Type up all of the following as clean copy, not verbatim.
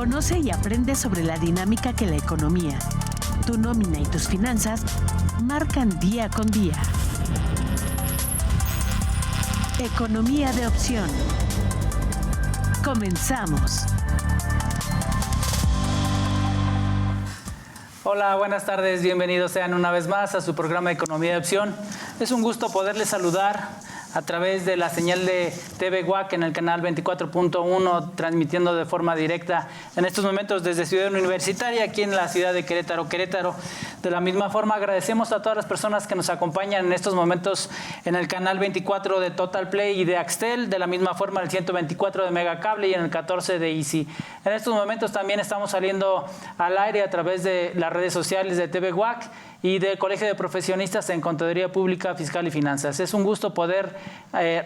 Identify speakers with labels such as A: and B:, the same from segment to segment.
A: Conoce y aprende sobre la dinámica que la economía, tu nómina y tus finanzas marcan día con día. Economía de opción. Comenzamos.
B: Hola, buenas tardes, bienvenidos sean una vez más a su programa de Economía de Opción. Es un gusto poderles saludar a través de la señal de TV WAC en el canal 24.1, transmitiendo de forma directa en estos momentos desde Ciudad Universitaria, aquí en la ciudad de Querétaro. De la misma forma, agradecemos a todas las personas que nos acompañan en estos momentos en el canal 24 de Total Play y de Axtel, de la misma forma el 124 de Megacable y en el 14 de Easy. En estos momentos también estamos saliendo al aire a través de las redes sociales de TV WAC y del Colegio de Profesionistas en Contaduría Pública, Fiscal y Finanzas. Es un gusto poder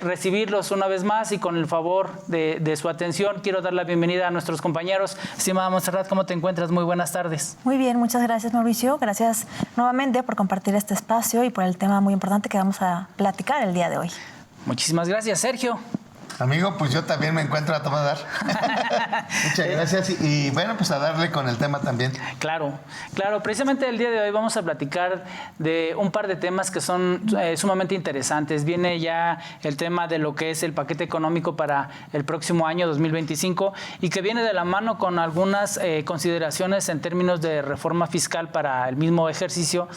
B: recibirlos una vez más y con el favor de su atención quiero dar la bienvenida a nuestros compañeros. Estimada Montserrat, ¿cómo te encuentras? Muy buenas tardes.
C: Muy bien, muchas gracias, Mauricio. Gracias nuevamente por compartir este espacio y por el tema muy importante que vamos a platicar el día de hoy.
B: Muchísimas gracias, Sergio.
D: Amigo, pues yo también me encuentro a todo dar. Muchas gracias. Y bueno, pues a darle con el tema también.
B: Claro. Precisamente el día de hoy vamos a platicar de un par de temas que son sumamente interesantes. Viene ya el tema de lo que es el paquete económico para el próximo año 2025 y que viene de la mano con algunas consideraciones en términos de reforma fiscal para el mismo ejercicio.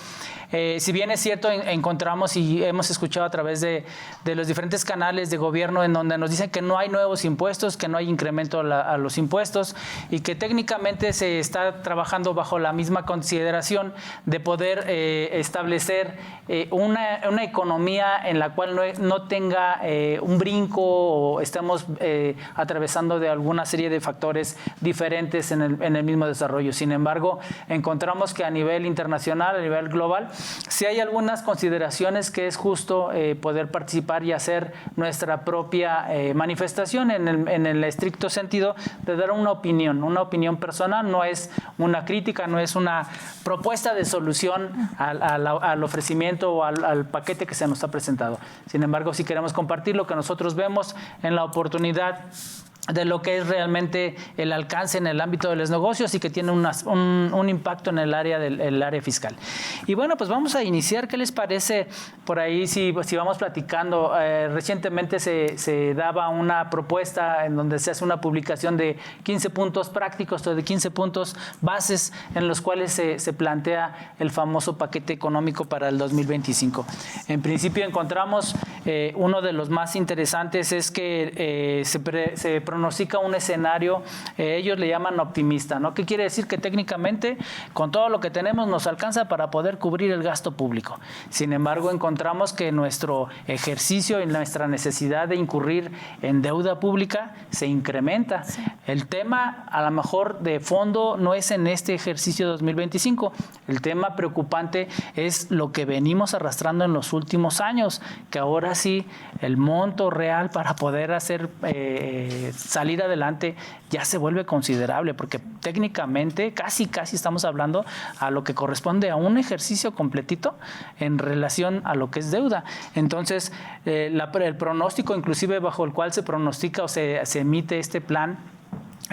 B: Si bien es cierto, encontramos y hemos escuchado a través de los diferentes canales de gobierno en donde nos dicen que no hay nuevos impuestos, que no hay incremento a los impuestos y que técnicamente se está trabajando bajo la misma consideración de poder establecer una economía en la cual no tenga un brinco o estemos atravesando de alguna serie de factores diferentes en el mismo desarrollo. Sin embargo, encontramos que a nivel internacional, a nivel global, sí hay algunas consideraciones que es justo poder participar y hacer nuestra propia manifestación en el estricto sentido de dar una opinión personal. No es una crítica, no es una propuesta de solución al ofrecimiento o al paquete que se nos ha presentado. Sin embargo, sí queremos compartir lo que nosotros vemos en la oportunidad de lo que es realmente el alcance en el ámbito de los negocios y que tiene un impacto en el área fiscal. Y bueno, pues vamos a iniciar. ¿Qué les parece por ahí si vamos platicando? Recientemente se daba una propuesta en donde se hace una publicación de 15 puntos prácticos, de 15 puntos bases en los cuales se plantea el famoso paquete económico para el 2025. En principio encontramos uno de los más interesantes es que se pronostica un escenario, ellos le llaman optimista, ¿no? ¿Qué quiere decir? Que técnicamente con todo lo que tenemos nos alcanza para poder cubrir el gasto público. Sin embargo, encontramos que nuestro ejercicio y nuestra necesidad de incurrir en deuda pública se incrementa. Sí. El tema, a lo mejor de fondo, no es en este ejercicio 2025. El tema preocupante es lo que venimos arrastrando en los últimos años, que ahora sí el monto real para poder hacer salir adelante ya se vuelve considerable, porque técnicamente casi estamos hablando a lo que corresponde a un ejercicio completito en relación a lo que es deuda. Entonces, el pronóstico inclusive bajo el cual se pronostica o se emite este plan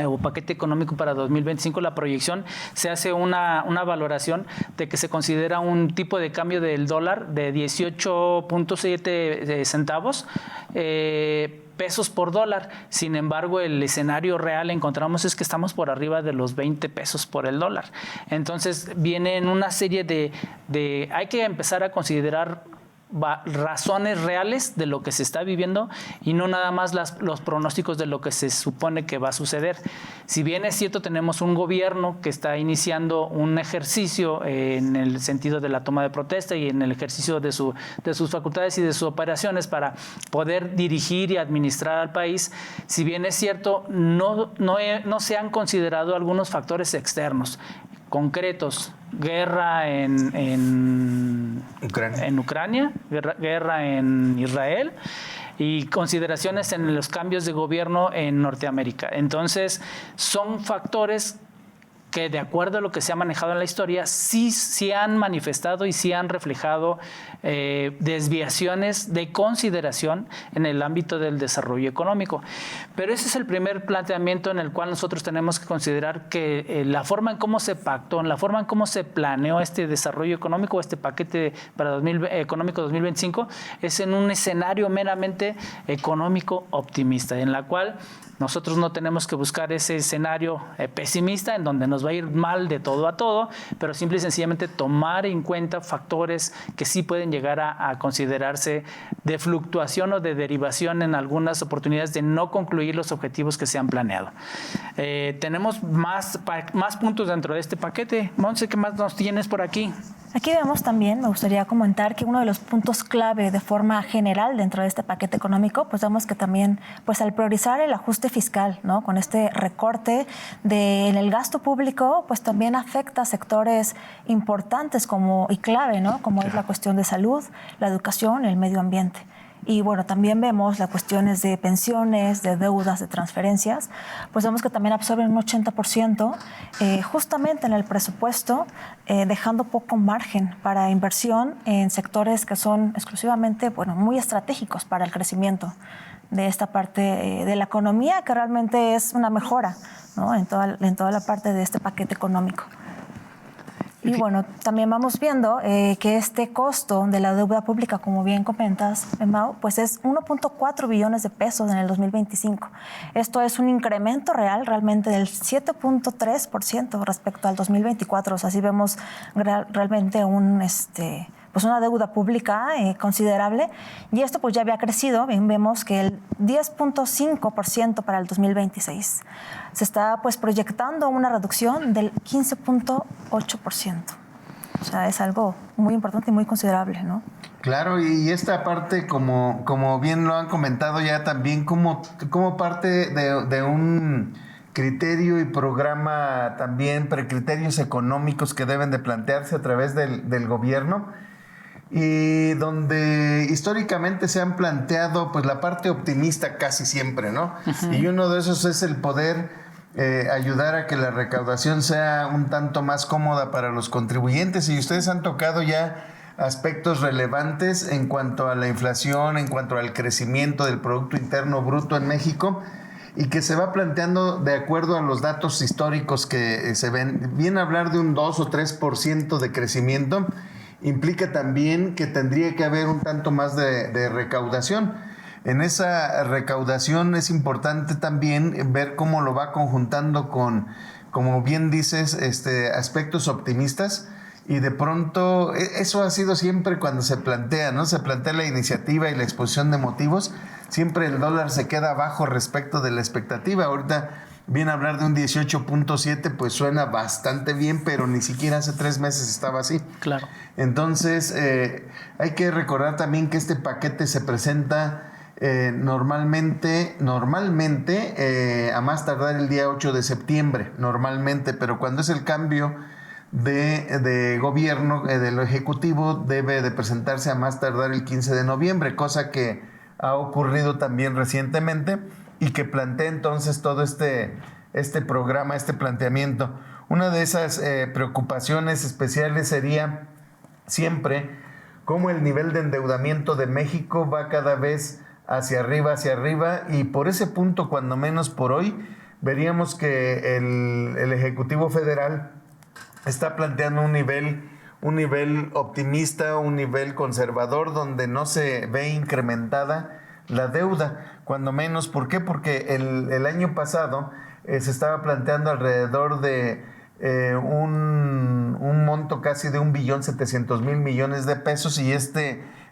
B: o paquete económico para 2025, la proyección se hace una valoración de que se considera un tipo de cambio del dólar de 18.7 centavos pesos por dólar. Sin embargo, el escenario real encontramos es que estamos por arriba de los 20 pesos por el dólar. Entonces, vienen una serie de hay que empezar a considerar razones reales de lo que se está viviendo y no nada más los pronósticos de lo que se supone que va a suceder. Si bien es cierto, tenemos un gobierno que está iniciando un ejercicio en el sentido de la toma de protesta y en el ejercicio de sus facultades y de sus operaciones para poder dirigir y administrar al país, si bien es cierto, no se han considerado algunos factores externos concretos, guerra en Ucrania, guerra en Israel y consideraciones en los cambios de gobierno en Norteamérica. Entonces, son factores que de acuerdo a lo que se ha manejado en la historia, sí han manifestado y sí han reflejado desviaciones de consideración en el ámbito del desarrollo económico. Pero ese es el primer planteamiento en el cual nosotros tenemos que considerar que la forma en cómo se pactó, en la forma en cómo se planeó este desarrollo económico, este paquete para económico 2025, es en un escenario meramente económico optimista, en la cual nosotros no tenemos que buscar ese escenario pesimista en donde nos va a ir mal de todo a todo, pero simple y sencillamente tomar en cuenta factores que sí pueden llegar a considerarse de fluctuación o de derivación en algunas oportunidades de no concluir los objetivos que se han planeado. Tenemos más puntos dentro de este paquete. Monse, ¿qué más nos tienes por aquí?
C: Aquí vemos también, me gustaría comentar que uno de los puntos clave de forma general dentro de este paquete económico, pues vemos que también, pues al priorizar el ajuste fiscal, ¿no? Con este recorte en el gasto público, pues también afecta a sectores importantes y clave, ¿no? Como es la cuestión de salud, la educación y el medio ambiente. Y bueno, también vemos las cuestiones de pensiones, de deudas, de transferencias, pues vemos que también absorben un 80% justamente en el presupuesto, dejando poco margen para inversión en sectores que son exclusivamente, muy estratégicos para el crecimiento de esta parte de la economía, que realmente es una mejora, ¿no? en toda la parte de este paquete económico. Y bueno, también vamos viendo que este costo de la deuda pública, como bien comentas, Mau, pues es 1.4 billones de pesos en el 2025. Esto es un incremento realmente del 7.3% respecto al 2024. O sea, sí vemos realmente una deuda pública considerable, y esto pues ya había crecido. Bien, vemos que el 10.5% para el 2026. Se está pues proyectando una reducción del 15.8%. O sea, es algo muy importante y muy considerable, ¿no?
D: Claro, y esta parte, como bien lo han comentado ya también, como parte de un criterio y programa también, precriterios económicos que deben de plantearse a través del gobierno, y donde históricamente se han planteado pues la parte optimista casi siempre, ¿no? Uh-huh. Y uno de esos es el poder ayudar a que la recaudación sea un tanto más cómoda para los contribuyentes, y ustedes han tocado ya aspectos relevantes en cuanto a la inflación, en cuanto al crecimiento del Producto Interno Bruto en México, y que se va planteando de acuerdo a los datos históricos que se ven. Bien, hablar de un 2 o 3% de crecimiento implica también que tendría que haber un tanto más de recaudación. En esa recaudación es importante también ver cómo lo va conjuntando con, como bien dices, aspectos optimistas, y de pronto eso ha sido siempre cuando se plantea, ¿no? Se plantea la iniciativa y la exposición de motivos, siempre el dólar se queda abajo respecto de la expectativa. Ahorita bien, hablar de un 18.7 pues suena bastante bien, pero ni siquiera hace 3 meses estaba así.
B: Claro.
D: Entonces, hay que recordar también que este paquete se presenta normalmente a más tardar el día 8 de septiembre, normalmente, pero cuando es el cambio de gobierno del Ejecutivo, debe de presentarse a más tardar el 15 de noviembre, cosa que ha ocurrido también recientemente, y que plantea entonces todo este programa, este planteamiento. Una de esas preocupaciones especiales sería siempre cómo el nivel de endeudamiento de México va cada vez hacia arriba, y por ese punto, cuando menos por hoy, veríamos que el Ejecutivo Federal está planteando un nivel optimista, un nivel conservador, donde no se ve incrementada la deuda, cuando menos. ¿Por qué? Porque el año pasado se estaba planteando alrededor de un monto casi de 1.700.000 millones de pesos, y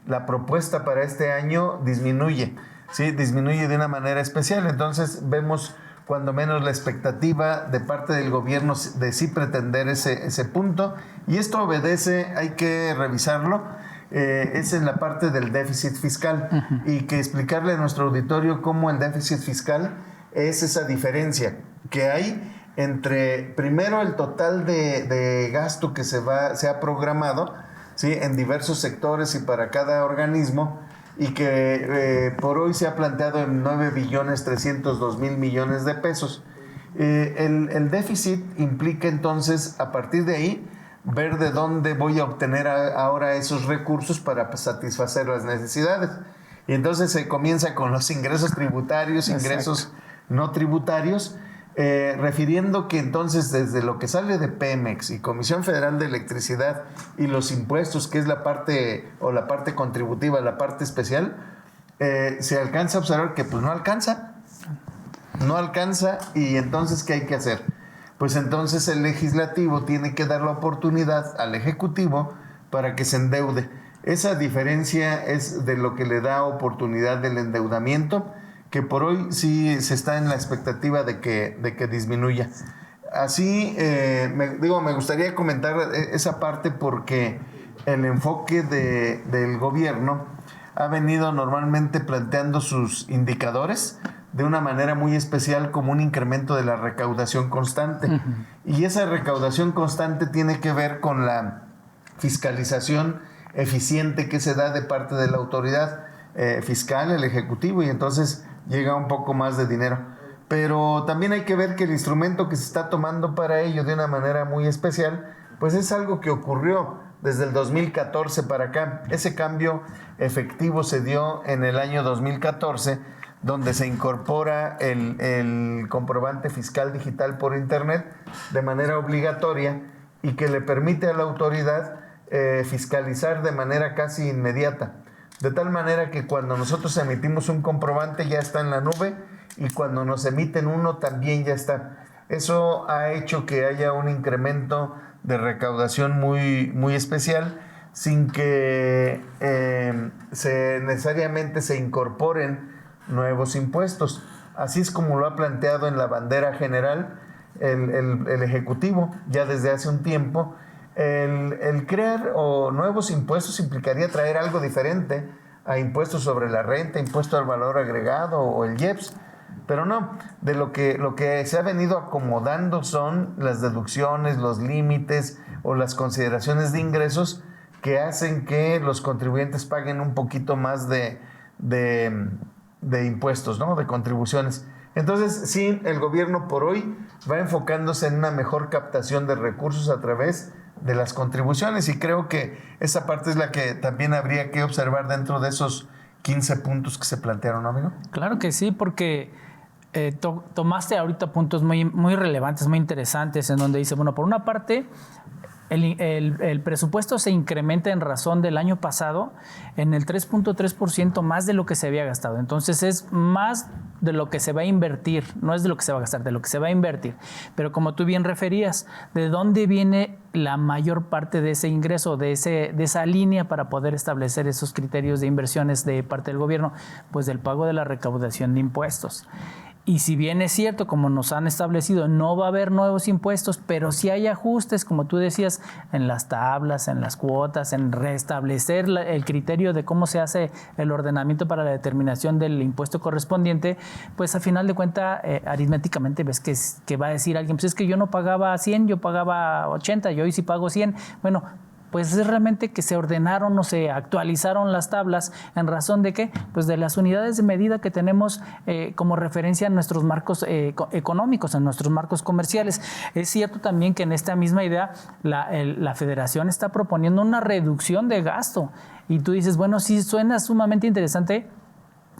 D: la propuesta para este año disminuye, ¿sí? Disminuye de una manera especial. Entonces vemos cuando menos la expectativa de parte del gobierno de sí pretender ese punto, y esto obedece, hay que revisarlo, es en la parte del déficit fiscal. Uh-huh. Y que explicarle a nuestro auditorio cómo el déficit fiscal es esa diferencia que hay entre, primero, el total de gasto que se ha programado, ¿sí? En diversos sectores y para cada organismo, y que por hoy se ha planteado en 9.302.000 millones de pesos. El déficit implica entonces, a partir de ahí, ver de dónde voy a obtener ahora esos recursos para satisfacer las necesidades. Y entonces se comienza con los ingresos tributarios, ingresos no tributarios, refiriendo que entonces desde lo que sale de Pemex y Comisión Federal de Electricidad y los impuestos, que es la parte contributiva, la parte especial, se alcanza a observar que pues no alcanza, y entonces ¿qué hay que hacer? Pues entonces el legislativo tiene que dar la oportunidad al ejecutivo para que se endeude. Esa diferencia es de lo que le da oportunidad del endeudamiento, que por hoy sí se está en la expectativa de que disminuya. Así, me gustaría comentar esa parte porque el enfoque del gobierno ha venido normalmente planteando sus indicadores de una manera muy especial como un incremento de la recaudación constante. Uh-huh. Y esa recaudación constante tiene que ver con la fiscalización eficiente que se da de parte de la autoridad fiscal, el ejecutivo, y entonces llega un poco más de dinero. Pero también hay que ver que el instrumento que se está tomando para ello de una manera muy especial, pues es algo que ocurrió desde el 2014 para acá. Ese cambio efectivo se dio en el año 2014, donde se incorpora el comprobante fiscal digital por internet de manera obligatoria y que le permite a la autoridad fiscalizar de manera casi inmediata. De tal manera que cuando nosotros emitimos un comprobante ya está en la nube y cuando nos emiten uno también ya está. Eso ha hecho que haya un incremento de recaudación muy, muy especial sin que necesariamente se incorporen nuevos impuestos. Así es como lo ha planteado en la bandera general el Ejecutivo ya desde hace un tiempo. El crear nuevos impuestos implicaría traer algo diferente a impuestos sobre la renta, impuesto al valor agregado o el IEPS, pero no, de lo que se ha venido acomodando son las deducciones, los límites o las consideraciones de ingresos que hacen que los contribuyentes paguen un poquito más de impuestos, ¿no? De contribuciones. Entonces, sí, el gobierno por hoy va enfocándose en una mejor captación de recursos a través de las contribuciones y creo que esa parte es la que también habría que observar dentro de esos 15 puntos que se plantearon, ¿no, amigo?
B: Claro que sí, porque tomaste ahorita puntos muy, muy relevantes, muy interesantes, en donde dice, bueno, por una parte, el presupuesto se incrementa en razón del año pasado en el 3.3% más de lo que se había gastado. Entonces es más de lo que se va a invertir, no es de lo que se va a gastar, de lo que se va a invertir. Pero como tú bien referías, ¿de dónde viene la mayor parte de ese ingreso, de esa línea para poder establecer esos criterios de inversiones de parte del gobierno? Pues del pago de la recaudación de impuestos. Y si bien es cierto, como nos han establecido, no va a haber nuevos impuestos, pero sí hay ajustes, como tú decías, en las tablas, en las cuotas, en restablecer el criterio de cómo se hace el ordenamiento para la determinación del impuesto correspondiente, pues a final de cuentas, aritméticamente ves que va a decir alguien, pues es que yo no pagaba 100, yo pagaba 80, yo hoy sí pago 100. Bueno, pues es realmente que se ordenaron o se actualizaron las tablas en razón de ¿qué? Pues de las unidades de medida que tenemos como referencia en nuestros marcos económicos, en nuestros marcos comerciales. Es cierto también que en esta misma idea la Federación está proponiendo una reducción de gasto y tú dices, bueno, sí suena sumamente interesante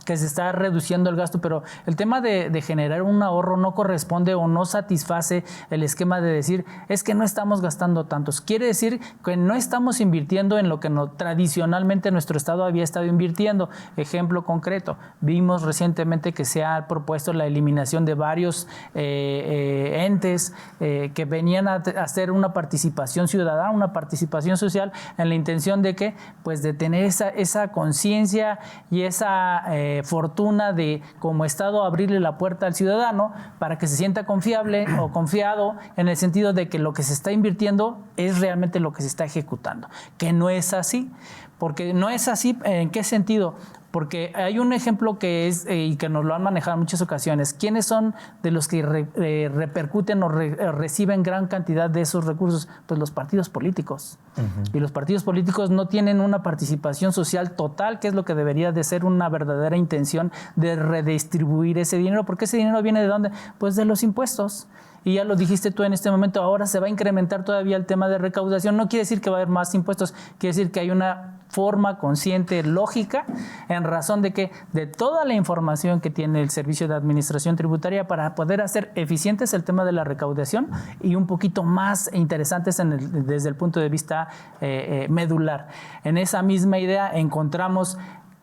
B: que se está reduciendo el gasto, pero el tema de generar un ahorro no corresponde o no satisface el esquema de decir es que no estamos gastando tantos. Quiere decir que no estamos invirtiendo en lo que tradicionalmente nuestro Estado había estado invirtiendo. Ejemplo concreto, vimos recientemente que se ha propuesto la eliminación de varios entes que venían a hacer una participación ciudadana, una participación social en la intención de que, pues de tener esa conciencia y esa fortuna de como Estado abrirle la puerta al ciudadano para que se sienta confiable o confiado en el sentido de que lo que se está invirtiendo es realmente lo que se está ejecutando, que no es así, porque no es así. ¿En qué sentido? porque hay un ejemplo que es, y que nos lo han manejado en muchas ocasiones, ¿quiénes son de los que repercuten o reciben gran cantidad de esos recursos? Pues los partidos políticos. Y los partidos políticos no tienen una participación social total, que es lo que debería de ser una verdadera intención de redistribuir ese dinero, porque ese dinero viene ¿de dónde? Pues de los impuestos. Y ya lo dijiste tú en este momento, ahora se va a incrementar todavía el tema de recaudación. No quiere decir que va a haber más impuestos, quiere decir que hay una forma consciente, lógica, en razón de que de toda la información que tiene el Servicio de Administración Tributaria para poder hacer eficientes el tema de la recaudación y un poquito más interesantes desde el punto de vista medular. En esa misma idea encontramos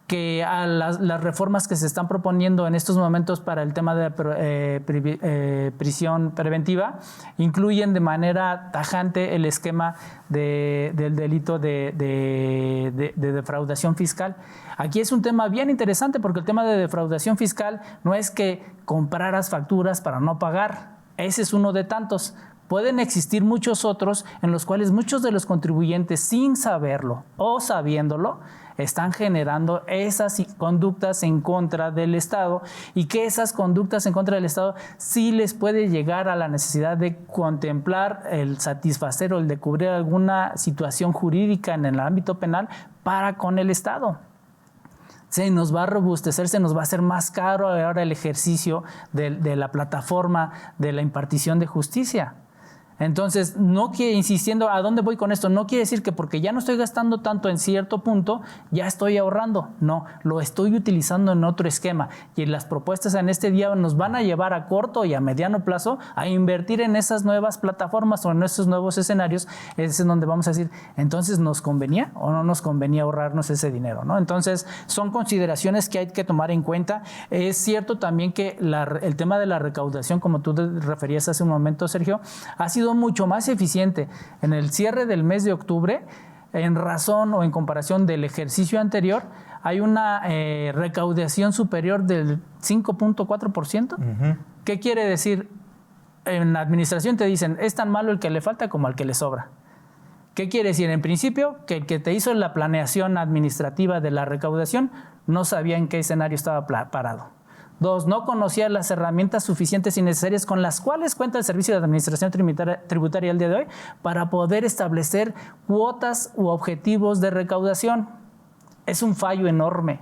B: que a las reformas que se están proponiendo en estos momentos para el tema de prisión preventiva incluyen de manera tajante el esquema del delito de defraudación fiscal. Aquí es un tema bien interesante porque el tema de defraudación fiscal no es que compraras facturas para no pagar, ese es uno de tantos. Pueden existir muchos otros en los cuales muchos de los contribuyentes, sin saberlo o sabiéndolo, están generando esas conductas en contra del Estado, y que esas conductas en contra del Estado sí les puede llegar a la necesidad de contemplar el satisfacer o el de cubrir alguna situación jurídica en el ámbito penal para con el Estado. Se nos va a robustecer, se nos va a hacer más caro ahora el ejercicio de la plataforma de la impartición de justicia. Entonces, insistiendo, ¿a dónde voy con esto? No quiere decir que porque ya no estoy gastando tanto en cierto punto, ya estoy ahorrando. No, lo estoy utilizando en otro esquema. Y las propuestas en este día nos van a llevar a corto y a mediano plazo a invertir en esas nuevas plataformas o en esos nuevos escenarios. Es en donde vamos a decir, entonces, ¿nos convenía o no nos convenía ahorrarnos ese dinero, ¿no? Entonces, son consideraciones que hay que tomar en cuenta. Es cierto también que el tema de la recaudación, como tú te referías hace un momento, Sergio, ha sido mucho más eficiente en el cierre del mes de octubre en razón o en comparación del ejercicio anterior. Hay una recaudación superior del 5.4%. ¿Qué quiere decir? En la administración te dicen, es tan malo el que le falta como al que le sobra. ¿Qué quiere decir? En principio, que el que te hizo la planeación administrativa de la recaudación no sabía en qué escenario estaba parado. 2, no conocía las herramientas suficientes y necesarias con las cuales cuenta el Servicio de Administración Tributaria el día de hoy para poder establecer cuotas u objetivos de recaudación. Es un fallo enorme.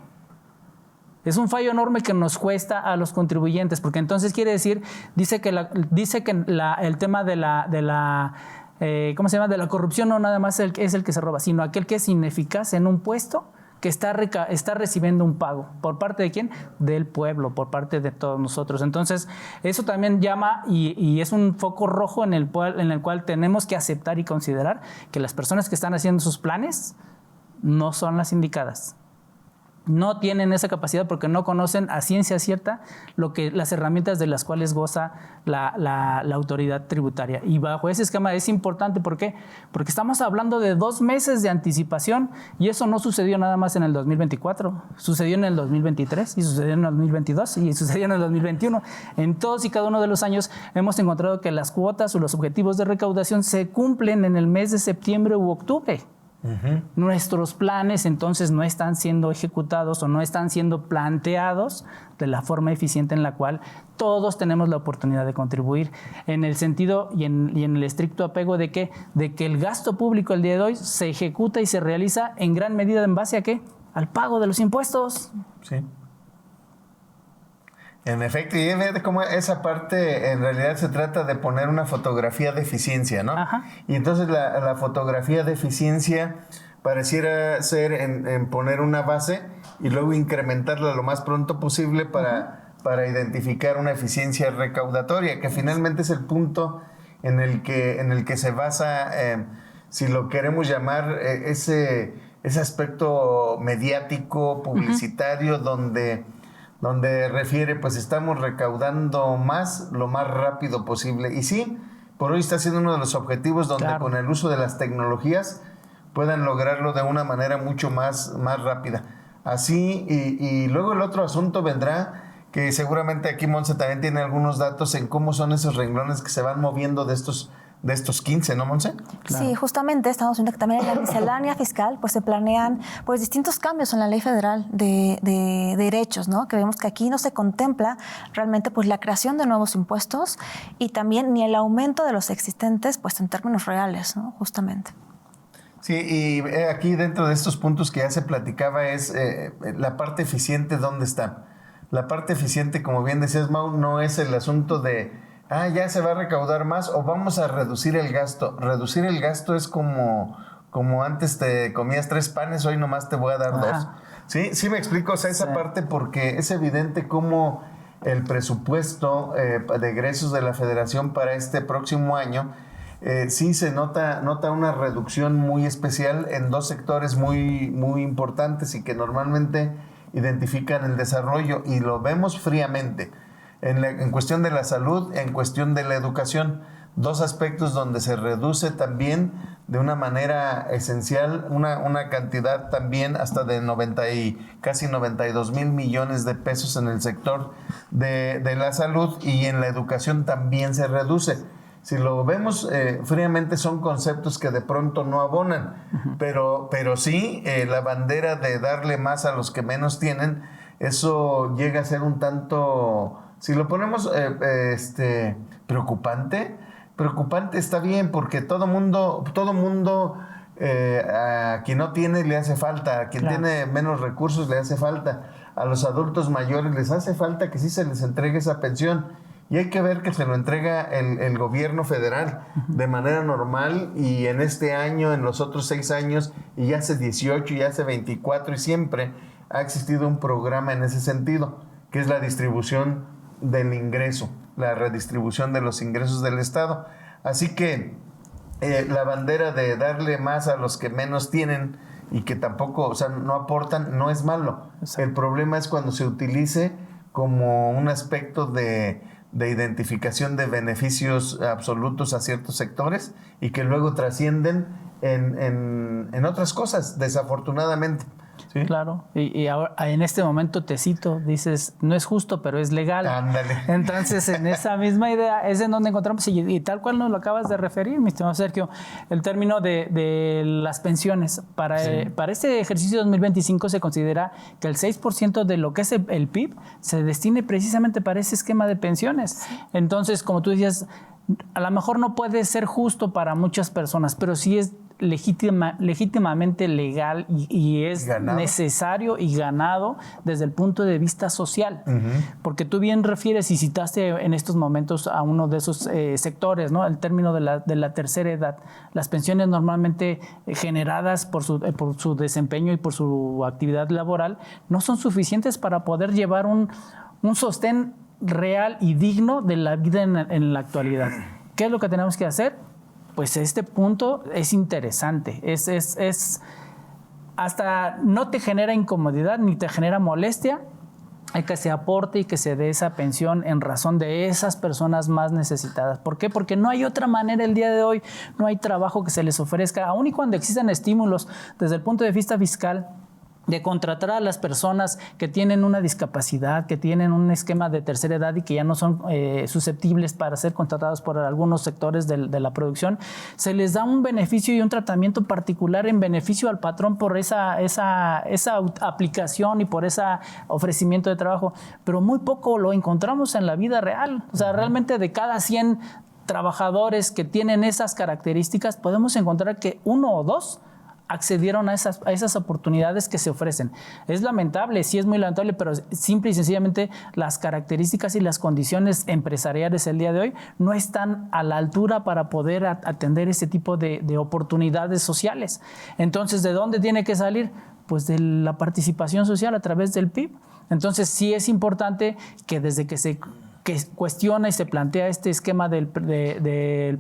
B: Es un fallo enorme que nos cuesta a los contribuyentes, porque entonces quiere decir, dice que el tema de la corrupción no nada más es el que se roba, sino aquel que es ineficaz en un puesto que está recibiendo un pago. ¿Por parte de quién? Del pueblo, por parte de todos nosotros. Entonces, eso también llama y es un foco rojo en el cual tenemos que aceptar y considerar que las personas que están haciendo sus planes no son las indicadas. No tienen esa capacidad porque no conocen a ciencia cierta las herramientas de las cuales goza la autoridad tributaria. Y bajo ese esquema es importante. ¿Por qué? Porque estamos hablando de 2 meses de anticipación, y eso no sucedió nada más en el 2024. Sucedió en el 2023 y sucedió en el 2022 y sucedió en el 2021. En todos y cada uno de los años hemos encontrado que las cuotas o los objetivos de recaudación se cumplen en el mes de septiembre u octubre. Nuestros planes entonces no están siendo ejecutados o no están siendo planteados de la forma eficiente en la cual todos tenemos la oportunidad de contribuir, en el sentido y en el estricto apego de que el gasto público el día de hoy se ejecuta y se realiza en gran medida en base a ¿qué? Al pago de los impuestos.
D: Sí. En efecto, y fíjate cómo esa parte en realidad se trata de poner una fotografía de eficiencia, ¿no?
B: Ajá.
D: Y entonces la fotografía de eficiencia pareciera ser en poner una base y luego incrementarla lo más pronto posible para identificar una eficiencia recaudatoria, que finalmente es el punto en el que se basa, si lo queremos llamar, ese aspecto mediático, publicitario, donde refiere, pues estamos recaudando más lo más rápido posible. Y sí, por hoy está siendo uno de los objetivos donde claro, con el uso de las tecnologías puedan lograrlo de una manera mucho más rápida. Así, y luego el otro asunto vendrá, que seguramente aquí Montse también tiene algunos datos en cómo son esos renglones que se van moviendo de estos de estos 15, ¿no, Monse?
C: Claro. Sí, justamente estamos viendo que también en la miscelánea fiscal pues se planean pues distintos cambios en la Ley Federal de Derechos, ¿no? Que vemos que aquí no se contempla realmente pues la creación de nuevos impuestos y también ni el aumento de los existentes pues en términos reales, ¿no? Justamente.
D: Sí, y aquí dentro de estos puntos que ya se platicaba es la parte eficiente, ¿dónde está? La parte eficiente, como bien decías, Mau, no es el asunto de ya se va a recaudar más o vamos a reducir el gasto. Reducir el gasto es como antes te comías 3 panes, hoy nomás te voy a dar 2. Sí me explico, o sea, esa parte, porque es evidente cómo el presupuesto de egresos de la Federación para este próximo año sí se nota una reducción muy especial en 2 sectores muy, muy importantes y que normalmente identifican el desarrollo, y lo vemos fríamente. En cuestión de la salud, en cuestión de la educación, 2 aspectos donde se reduce también de una manera esencial una cantidad también hasta de casi 92 mil millones de pesos en el sector de la salud, y en la educación también se reduce. Si lo vemos fríamente, son conceptos que de pronto no abonan, pero sí la bandera de darle más a los que menos tienen, eso llega a ser un tanto... Si lo ponemos preocupante está bien, porque todo mundo a quien no tiene le hace falta, a quien tiene menos recursos le hace falta, a los adultos mayores les hace falta que sí se les entregue esa pensión, y hay que ver que se lo entrega el gobierno federal de manera normal, y en este año, en los otros 6 años, y ya hace 18, y hace 24, y siempre ha existido un programa en ese sentido, que es la distribución del ingreso, la redistribución de los ingresos del Estado. Así que la bandera de darle más a los que menos tienen y que tampoco, o sea, no aportan, no es malo. Exacto. El problema es cuando se utilice como un aspecto de identificación de beneficios absolutos a ciertos sectores y que luego trascienden en otras cosas, desafortunadamente. ¿Sí?
B: Claro, y ahora en este momento te cito, dices, no es justo, pero es legal.
D: Ándale.
B: Entonces, en esa misma idea es en donde encontramos, y tal cual nos lo acabas de referir, mi estimado Sergio, el término de las pensiones. Para este ejercicio 2025 se considera que el 6% de lo que es el PIB se destine precisamente para ese esquema de pensiones. Entonces, como tú decías, a lo mejor no puede ser justo para muchas personas, pero sí es legítimamente legal y es necesario y ganado desde el punto de vista social. Porque tú bien refieres y citaste en estos momentos a uno de esos sectores, ¿no? El término de la tercera edad. Las pensiones normalmente generadas por su desempeño y por su actividad laboral no son suficientes para poder llevar un sostén real y digno de la vida en la actualidad. ¿Qué es lo que tenemos que hacer? Pues este punto es interesante, es hasta no te genera incomodidad ni te genera molestia el que se aporte y que se dé esa pensión en razón de esas personas más necesitadas. ¿Por qué? Porque no hay otra manera el día de hoy, no hay trabajo que se les ofrezca, aun y cuando existan estímulos desde el punto de vista fiscal, de contratar a las personas que tienen una discapacidad, que tienen un esquema de tercera edad y que ya no son susceptibles para ser contratados por algunos sectores de la producción, se les da un beneficio y un tratamiento particular en beneficio al patrón por esa aplicación y por ese ofrecimiento de trabajo, pero muy poco lo encontramos en la vida real. O sea, realmente de cada 100 trabajadores que tienen esas características, podemos encontrar que 1 o 2 accedieron a esas oportunidades que se ofrecen. Es lamentable, sí es muy lamentable, pero simple y sencillamente las características y las condiciones empresariales el día de hoy no están a la altura para poder atender ese tipo de oportunidades sociales. Entonces, ¿de dónde tiene que salir? Pues de la participación social a través del PIB. Entonces, sí es importante que desde que se cuestiona y se plantea este esquema del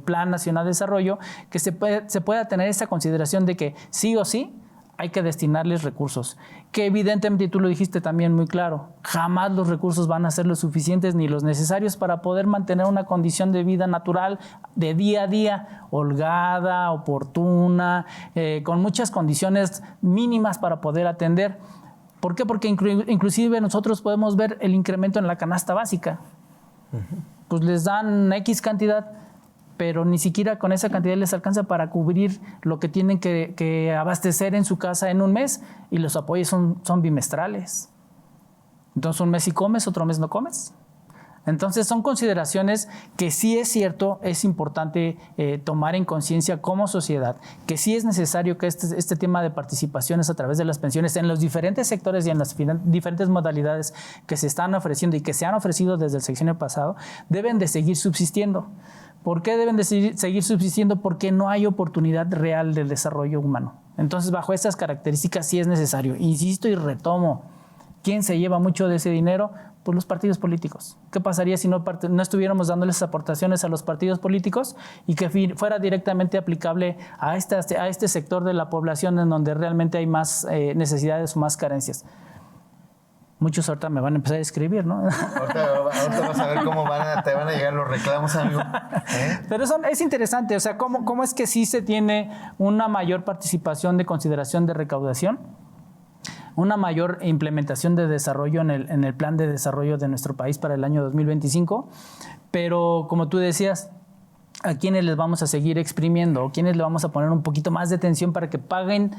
B: Plan Nacional de Desarrollo, que se pueda tener esa consideración de que sí o sí hay que destinarles recursos, que evidentemente tú lo dijiste también muy claro, jamás los recursos van a ser los suficientes ni los necesarios para poder mantener una condición de vida natural de día a día, holgada, oportuna, con muchas condiciones mínimas para poder atender. ¿Por qué? Porque inclusive nosotros podemos ver el incremento en la canasta básica. Pues les dan X cantidad, pero ni siquiera con esa cantidad les alcanza para cubrir lo que tienen que abastecer en su casa en un mes, y los apoyos son bimestrales. Entonces un mes sí comes, otro mes no comes. Entonces son consideraciones que sí es cierto, es importante tomar en conciencia como sociedad, que sí es necesario que este tema de participaciones a través de las pensiones en los diferentes sectores y en las diferentes modalidades que se están ofreciendo y que se han ofrecido desde el sexenio pasado, deben de seguir subsistiendo. ¿Por qué deben de seguir subsistiendo? Porque no hay oportunidad real del desarrollo humano. Entonces, bajo estas características sí es necesario. Insisto y retomo, ¿quién se lleva mucho de ese dinero? Pues los partidos políticos. ¿Qué pasaría si no estuviéramos dándoles aportaciones a los partidos políticos y que fuera directamente aplicable a este sector de la población en donde realmente hay más necesidades o más carencias? Muchos ahorita me van a empezar a escribir, ¿no?
D: Ahorita vas a ver cómo te van a llegar los reclamos, amigo.
B: Pero es interesante, o sea, ¿cómo es que sí se tiene una mayor participación de consideración de recaudación? Una mayor implementación de desarrollo en el plan de desarrollo de nuestro país para el año 2025, pero como tú decías, ¿a quiénes les vamos a seguir exprimiendo? ¿O quiénes le vamos a poner un poquito más de atención para que paguen?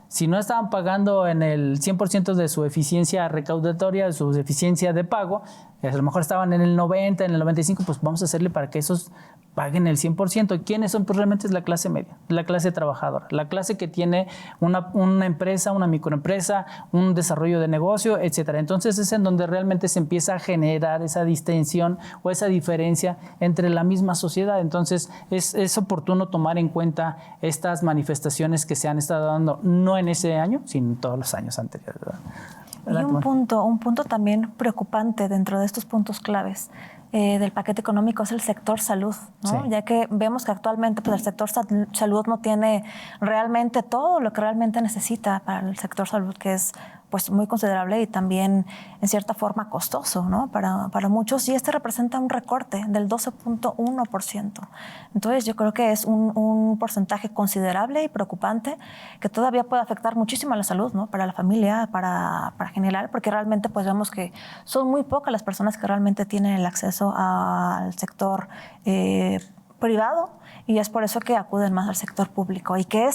B: Si no estaban pagando en el 100% de su eficiencia recaudatoria, de su eficiencia de pago, a lo mejor estaban en el 90, en el 95, pues vamos a hacerle para que esos paguen el 100%. ¿Quiénes son? Pues realmente es la clase media, la clase trabajadora, la clase que tiene una empresa, una microempresa, un desarrollo de negocio, etcétera. Entonces es en donde realmente se empieza a generar esa distinción o esa diferencia entre la misma sociedad. Entonces es oportuno tomar en cuenta estas manifestaciones que se han estado dando, no en ese año, sino en todos los años anteriores, ¿verdad?
C: Y un punto también preocupante dentro de estos puntos claves del paquete económico es el sector salud, ¿no? Sí. Ya que vemos que actualmente pues, el sector salud no tiene realmente todo lo que realmente necesita para el sector salud, que es pues muy considerable y también en cierta forma costoso, ¿no? Para muchos, y este representa un recorte del 12.1%. Entonces yo creo que es un porcentaje considerable y preocupante que todavía puede afectar muchísimo a la salud, ¿no? Para la familia, para general, porque realmente pues vemos que son muy pocas las personas que realmente tienen el acceso al sector privado, y es por eso que acuden más al sector público, y que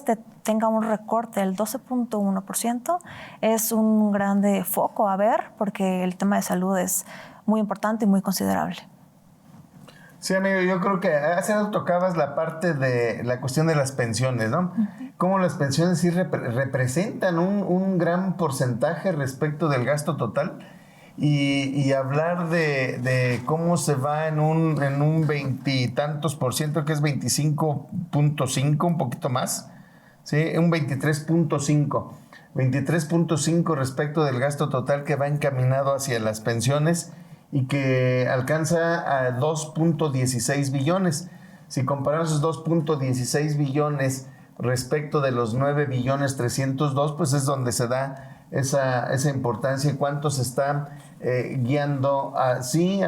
C: tenga un recorte del 12.1% es un grande foco a ver, porque el tema de salud es muy importante y muy considerable.
D: Sí, amigo, yo creo que hace rato tocabas la parte de la cuestión de las pensiones, ¿no? Cómo las pensiones sí representan un gran porcentaje respecto del gasto total. Y hablar de cómo se va en un veintitantos por ciento, que es 25.5, un poquito más, ¿sí? Un 23.5 respecto del gasto total que va encaminado hacia las pensiones y que alcanza a 2.16 billones. Si comparamos esos 2.16 billones respecto de los 9 billones 302, pues es donde se da esa importancia y cuánto se está guiando a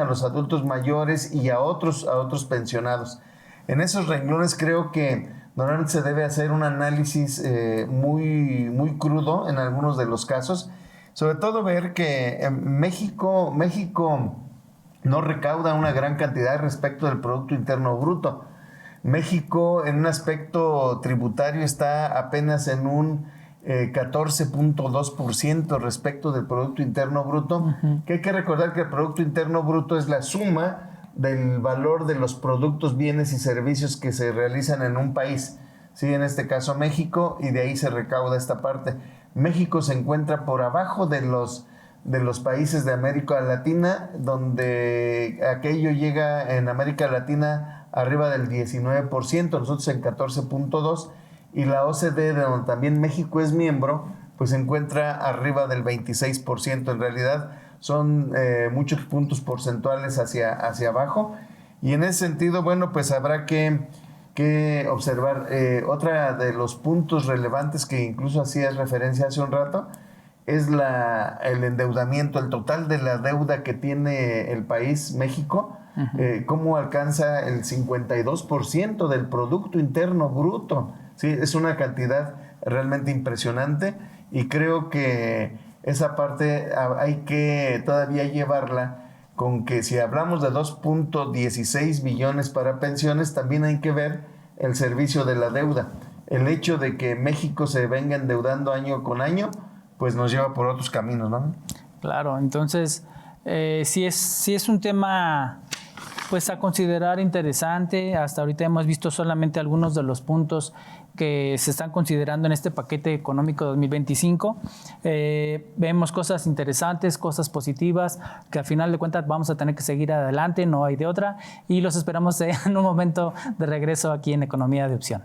D: los adultos mayores y a otros pensionados. En esos renglones creo que normalmente se debe hacer un análisis muy, muy crudo en algunos de los casos, sobre todo ver que en México no recauda una gran cantidad respecto del Producto Interno Bruto. México en un aspecto tributario está apenas en un 14.2% respecto del Producto Interno Bruto, que hay que recordar que el Producto Interno Bruto es la suma del valor de los productos, bienes y servicios que se realizan en un país, ¿sí? En este caso México, y de ahí se recauda esta parte. México se encuentra por abajo de los países de América Latina, donde aquello llega en América Latina arriba del 19%, nosotros en 14.2%, y la OCDE, de donde también México es miembro, pues se encuentra arriba del 26%. En realidad son muchos puntos porcentuales hacia abajo, y en ese sentido, bueno, pues habrá que observar. Otra de los puntos relevantes que incluso hacías referencia hace un rato es el endeudamiento, el total de la deuda que tiene el país, México, cómo alcanza el 52% del Producto Interno Bruto. Sí, es una cantidad realmente impresionante, y creo que esa parte hay que todavía llevarla con que si hablamos de 2.16 billones para pensiones, también hay que ver el servicio de la deuda. El hecho de que México se venga endeudando año con año, pues nos lleva por otros caminos, ¿no?
B: Claro, entonces sí es un tema pues a considerar interesante. Hasta ahorita hemos visto solamente algunos de los puntos que se están considerando en este paquete económico 2025. Vemos cosas interesantes, cosas positivas, que al final de cuentas vamos a tener que seguir adelante, no hay de otra, y los esperamos en un momento de regreso aquí en Economía de Opción.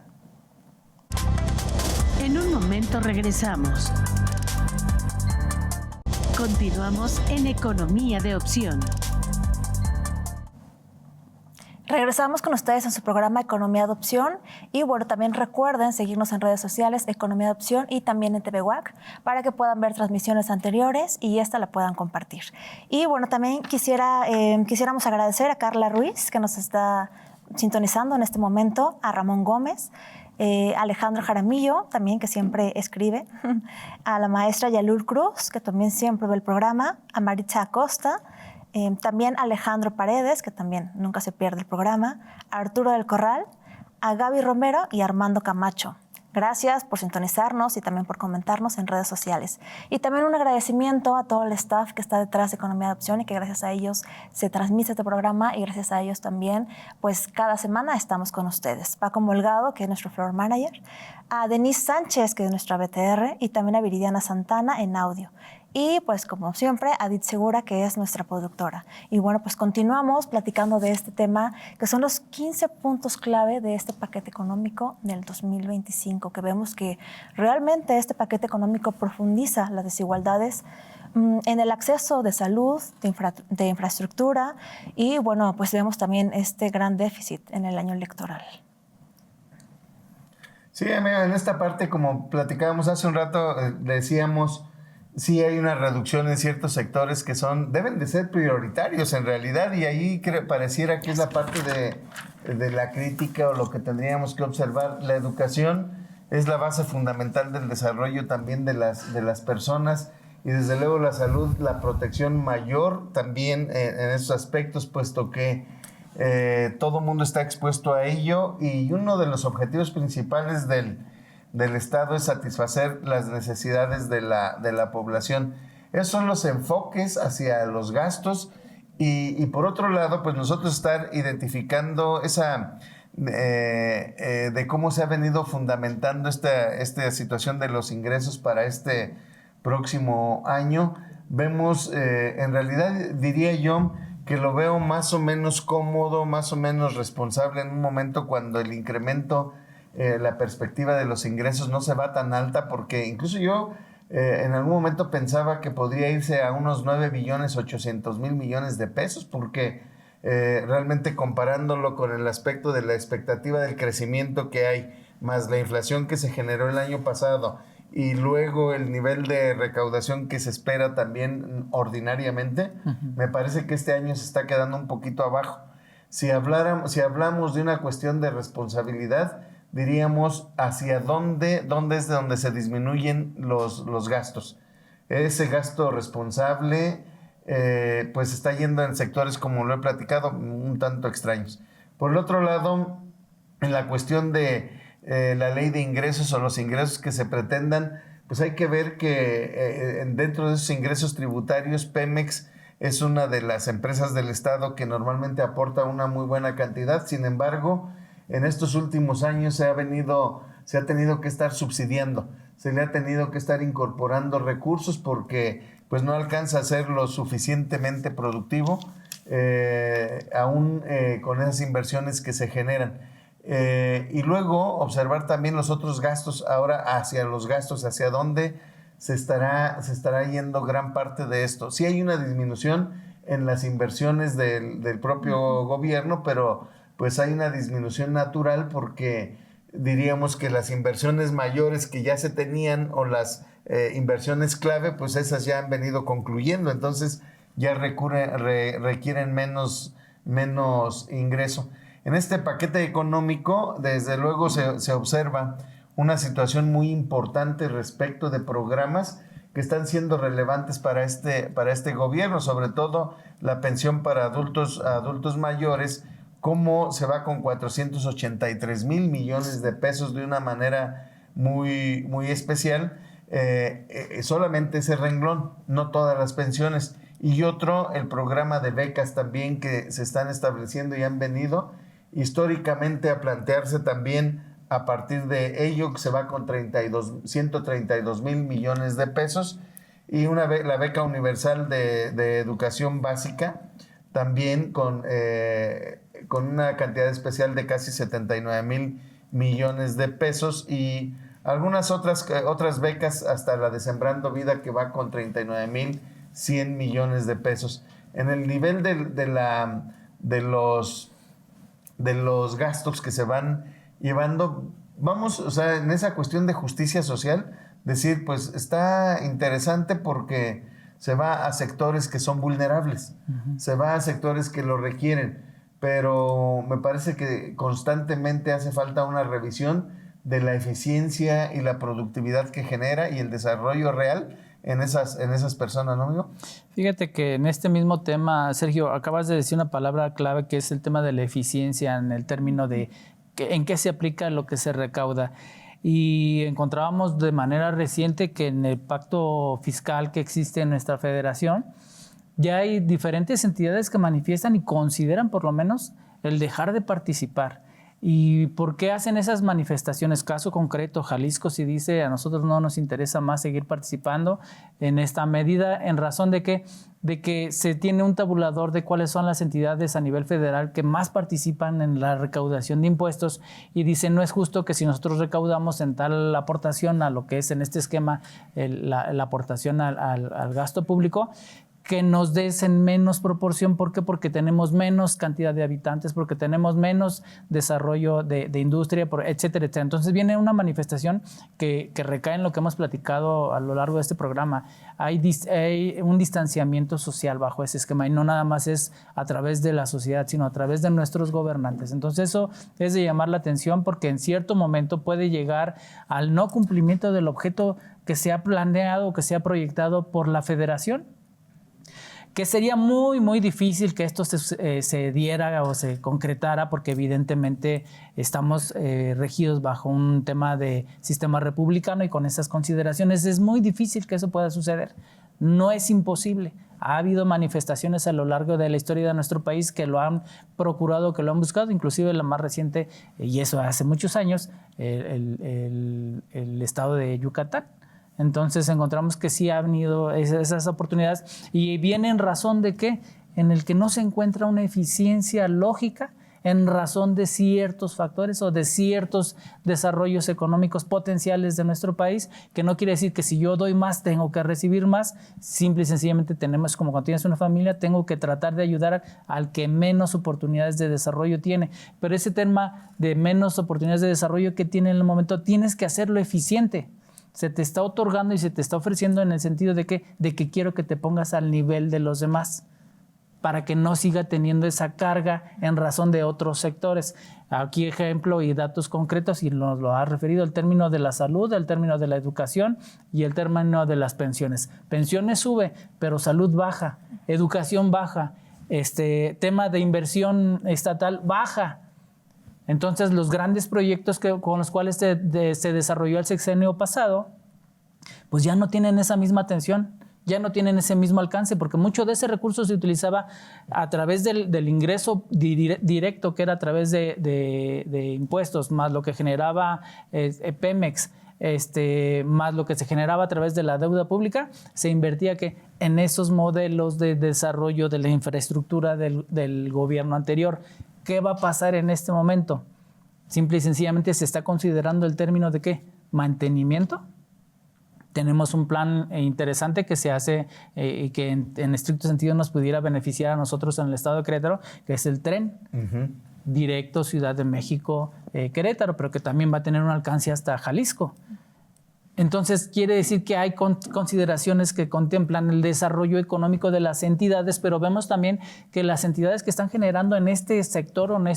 A: En un momento regresamos. Continuamos en Economía de Opción.
C: Regresamos con ustedes en su programa Economía de Opción y bueno, también recuerden seguirnos en redes sociales Economía de Opción y también en TV WAC para que puedan ver transmisiones anteriores y esta la puedan compartir. Y bueno, también quisiéramos agradecer a Carla Ruiz que nos está sintonizando en este momento, a Ramón Gómez, Alejandro Jaramillo, también que siempre escribe, a la maestra Yalul Cruz, que también siempre ve el programa, a Maritza Acosta, también Alejandro Paredes, que también nunca se pierde el programa, a Arturo del Corral, a Gaby Romero y a Armando Camacho. Gracias por sintonizarnos y también por comentarnos en redes sociales. Y también un agradecimiento a todo el staff que está detrás de Economía de Opción y que gracias a ellos se transmite este programa y gracias a ellos también, pues cada semana estamos con ustedes. Paco Molgado, que es nuestro floor manager, a Denise Sánchez, que es nuestra BTR, y también a Viridiana Santana en audio. Y pues como siempre, Adit Segura, que es nuestra productora. Y bueno, pues continuamos platicando de este tema, que son los 15 puntos clave de este paquete económico del 2025, que vemos que realmente este paquete económico profundiza las desigualdades en el acceso de salud, de infraestructura y bueno, pues vemos también este gran déficit en el año electoral.
D: Sí, amiga, en esta parte, como platicábamos hace un rato, decíamos... Sí hay una reducción en ciertos sectores que deben de ser prioritarios en realidad y ahí pareciera que es la parte de la crítica o lo que tendríamos que observar. La educación es la base fundamental del desarrollo también de las personas y desde luego la salud, la protección mayor también en esos aspectos, puesto que todo mundo está expuesto a ello y uno de los objetivos principales del Estado es satisfacer las necesidades de la población. Esos son los enfoques hacia los gastos y por otro lado, pues nosotros estar identificando esa de cómo se ha venido fundamentando esta situación de los ingresos para este próximo año. Vemos, en realidad diría yo que lo veo más o menos cómodo, más o menos responsable en un momento cuando el incremento la perspectiva de los ingresos no se va tan alta, porque incluso yo en algún momento pensaba que podría irse a unos 9.800.000 millones de pesos, porque realmente comparándolo con el aspecto de la expectativa del crecimiento que hay, más la inflación que se generó el año pasado y luego el nivel de recaudación que se espera también ordinariamente, me parece que este año se está quedando un poquito abajo. Si hablamos de una cuestión de responsabilidad, diríamos hacia dónde es de donde se disminuyen los gastos. Ese gasto responsable pues está yendo en sectores, como lo he platicado, un tanto extraños. Por el otro lado, en la cuestión de la ley de ingresos o los ingresos que se pretendan, pues hay que ver que dentro de esos ingresos tributarios, Pemex es una de las empresas del Estado que normalmente aporta una muy buena cantidad. Sin embargo, en estos últimos años se ha tenido que estar subsidiando, se le ha tenido que estar incorporando recursos porque pues no alcanza a ser lo suficientemente productivo aún con esas inversiones que se generan. Y luego observar también los otros gastos, ahora hacia dónde se estará yendo gran parte de esto. Sí hay una disminución en las inversiones del propio gobierno, pero pues hay una disminución natural porque diríamos que las inversiones mayores que ya se tenían o las inversiones clave, pues esas ya han venido concluyendo, entonces ya requieren menos ingreso. En este paquete económico, desde luego se observa una situación muy importante respecto de programas que están siendo relevantes para este gobierno, sobre todo la pensión para adultos mayores, cómo se va con 483 mil millones de pesos de una manera muy, muy especial, solamente ese renglón, no todas las pensiones. Y otro, el programa de becas también que se están estableciendo y han venido históricamente a plantearse también a partir de ello, que se va con 132 mil millones de pesos, y la beca universal de educación básica, también con una cantidad especial de casi 79 mil millones de pesos, y algunas otras becas, hasta la de Sembrando Vida, que va con 39 mil 100 millones de pesos. En el nivel de los gastos que se van llevando, vamos, o sea, en esa cuestión de justicia social, decir, pues está interesante porque se va a sectores que son vulnerables, se va a sectores que lo requieren, pero me parece que constantemente hace falta una revisión de la eficiencia y la productividad que genera y el desarrollo real en esas personas, ¿no, amigo?
B: Fíjate que en este mismo tema, Sergio, acabas de decir una palabra clave, que es el tema de la eficiencia, en el término de en qué se aplica lo que se recauda. Y encontrábamos de manera reciente que en el pacto fiscal que existe en nuestra federación, ya hay diferentes entidades que manifiestan y consideran por lo menos el dejar de participar. ¿Y por qué hacen esas manifestaciones? Caso concreto, Jalisco sí dice, a nosotros no nos interesa más seguir participando en esta medida, en razón de que se tiene un tabulador de cuáles son las entidades a nivel federal que más participan en la recaudación de impuestos, y dicen, no es justo que si nosotros recaudamos en tal aportación a lo que es en este esquema la aportación al gasto público, que nos des en menos proporción. ¿Por qué? Porque tenemos menos cantidad de habitantes, porque tenemos menos desarrollo de industria, etcétera, etcétera. Entonces viene una manifestación que recae en lo que hemos platicado a lo largo de este programa. Hay un distanciamiento social bajo ese esquema, y no nada más es a través de la sociedad, sino a través de nuestros gobernantes. Entonces eso es de llamar la atención, porque en cierto momento puede llegar al no cumplimiento del objeto que se ha planeado, que se ha proyectado por la federación, que sería muy, muy difícil que esto se diera o se concretara, porque evidentemente estamos regidos bajo un tema de sistema republicano, y con esas consideraciones es muy difícil que eso pueda suceder. No es imposible. Ha habido manifestaciones a lo largo de la historia de nuestro país que lo han procurado, que lo han buscado, inclusive la más reciente, y eso hace muchos años, el estado de Yucatán. Entonces encontramos que sí han venido esas oportunidades, y viene en razón de que en el que no se encuentra una eficiencia lógica en razón de ciertos factores o de ciertos desarrollos económicos potenciales de nuestro país, que no quiere decir que si yo doy más tengo que recibir más. Simple y sencillamente tenemos, como cuando tienes una familia, tengo que tratar de ayudar al que menos oportunidades de desarrollo tiene. Pero ese tema de menos oportunidades de desarrollo que tiene en el momento, tienes que hacerlo eficiente. Se te está otorgando y se te está ofreciendo en el sentido de que quiero que te pongas al nivel de los demás, para que no siga teniendo esa carga en razón de otros sectores. Aquí ejemplo y datos concretos, y nos lo ha referido, el término de la salud, el término de la educación y el término de las pensiones. Pensiones sube, pero salud baja, educación baja, tema de inversión estatal baja. Entonces, los grandes proyectos con los cuales se desarrolló el sexenio pasado, pues ya no tienen esa misma atención, ya no tienen ese mismo alcance, porque mucho de ese recurso se utilizaba a través del ingreso directo, que era a través de impuestos, más lo que generaba Pemex, más lo que se generaba a través de la deuda pública, se invertía en esos modelos de desarrollo de la infraestructura del gobierno anterior. ¿Qué va a pasar en este momento? Simple y sencillamente se está considerando el término de ¿qué? Mantenimiento. Tenemos un plan interesante que se hace y que en estricto sentido nos pudiera beneficiar a nosotros en el estado de Querétaro, que es el tren directo Ciudad de México, Querétaro, pero que también va a tener un alcance hasta Jalisco. Entonces, quiere decir que hay consideraciones que contemplan el desarrollo económico de las entidades, pero vemos también que las entidades que están generando en este sector o en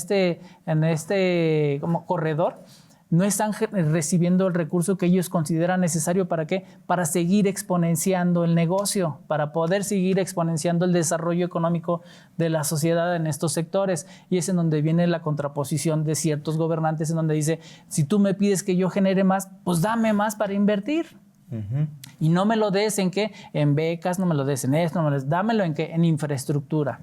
B: este como corredor no están recibiendo el recurso que ellos consideran necesario. ¿Para qué? Para seguir exponenciando el negocio, para poder seguir exponenciando el desarrollo económico de la sociedad en estos sectores. Y es en donde viene la contraposición de ciertos gobernantes, en donde dice, si tú me pides que yo genere más, pues dame más para invertir. Y no me lo des en qué, en becas, no me lo des en esto, no me lo des, dámelo en qué, en infraestructura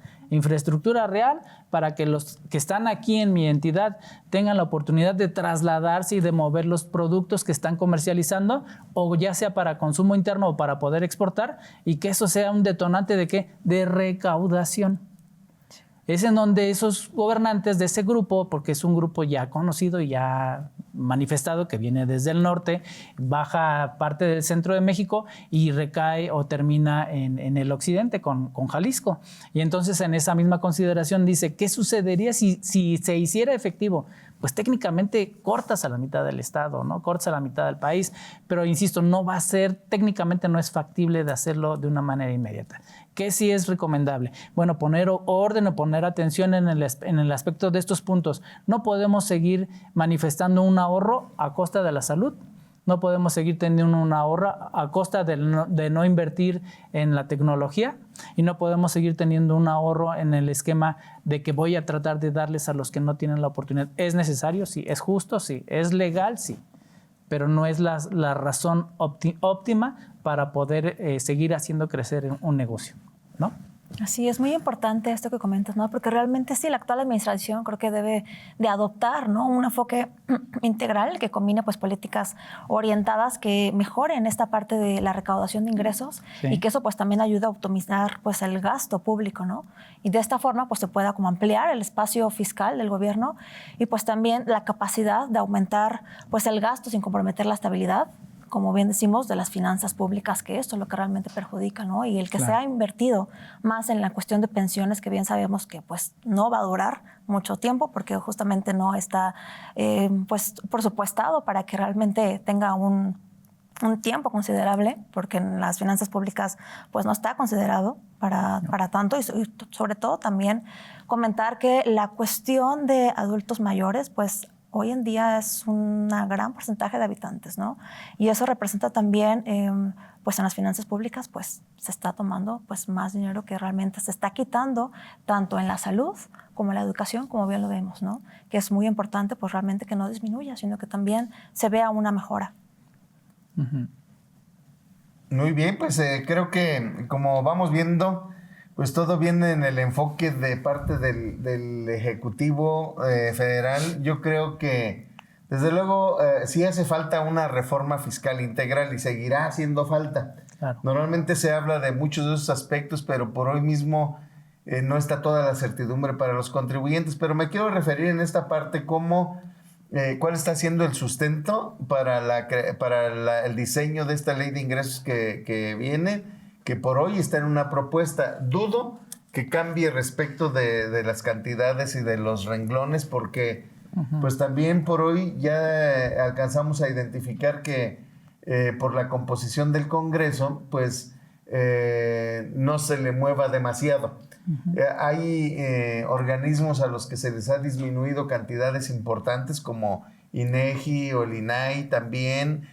B: real, para que los que están aquí en mi entidad tengan la oportunidad de trasladarse y de mover los productos que están comercializando, o ya sea para consumo interno o para poder exportar, y que eso sea un detonante de qué, de recaudación. Es en donde esos gobernantes de ese grupo, porque es un grupo ya conocido y ya manifestado, que viene desde el norte, baja parte del centro de México y recae o termina en el occidente con Jalisco. Y entonces en esa misma consideración dice, ¿qué sucedería si se hiciera efectivo? Pues técnicamente cortas a la mitad del estado, ¿no? Cortas a la mitad del país, pero insisto, no va a ser, técnicamente no es factible de hacerlo de una manera inmediata. ¿Qué sí es recomendable? Bueno, poner orden o poner atención en el aspecto de estos puntos. No podemos seguir manifestando un ahorro a costa de la salud. No podemos seguir teniendo un ahorro a costa de no invertir en la tecnología, y no podemos seguir teniendo un ahorro en el esquema de que voy a tratar de darles a los que no tienen la oportunidad. ¿Es necesario? Sí. ¿Es justo? Sí. ¿Es legal? Sí. Pero no es la razón óptima para poder seguir haciendo crecer un negocio, ¿no?
C: Así es, muy importante esto que comentas, ¿no? Porque realmente sí, la actual administración creo que debe de adoptar, ¿no?, un enfoque integral que combine pues políticas orientadas que mejoren esta parte de la recaudación de ingresos, sí, y que eso pues también ayude a optimizar pues el gasto público, ¿no? Y de esta forma pues se pueda como ampliar el espacio fiscal del gobierno y pues también la capacidad de aumentar pues el gasto sin comprometer la estabilidad, como bien decimos, de las finanzas públicas, que esto es lo que realmente perjudica, ¿no? Y el que se ha invertido más en la cuestión de pensiones, que bien sabemos que pues no va a durar mucho tiempo, porque justamente no está pues presupuestado para que realmente tenga un tiempo considerable, porque en las finanzas públicas pues no está considerado para tanto, y sobre todo también comentar que la cuestión de adultos mayores pues hoy en día es un gran porcentaje de habitantes, ¿no? Y eso representa también, pues en las finanzas públicas, pues se está tomando pues más dinero que realmente se está quitando, tanto en la salud como en la educación, como bien lo vemos, ¿no? Que es muy importante, pues realmente que no disminuya, sino que también se vea una mejora.
B: Uh-huh.
D: Muy bien, pues creo que como vamos viendo, pues todo viene en el enfoque de parte del Ejecutivo Federal. Yo creo que, desde luego, sí hace falta una reforma fiscal integral y seguirá haciendo falta. Claro. Normalmente se habla de muchos de esos aspectos, pero por hoy mismo no está toda la certidumbre para los contribuyentes. Pero me quiero referir en esta parte cómo, cuál está siendo el sustento para el diseño de esta ley de ingresos que viene, que por hoy está en una propuesta. Dudo que cambie respecto de las cantidades y de los renglones, porque pues también por hoy ya alcanzamos a identificar que por la composición del Congreso pues no se le mueva demasiado. Hay organismos a los que se les ha disminuido cantidades importantes, como INEGI o el INAI también,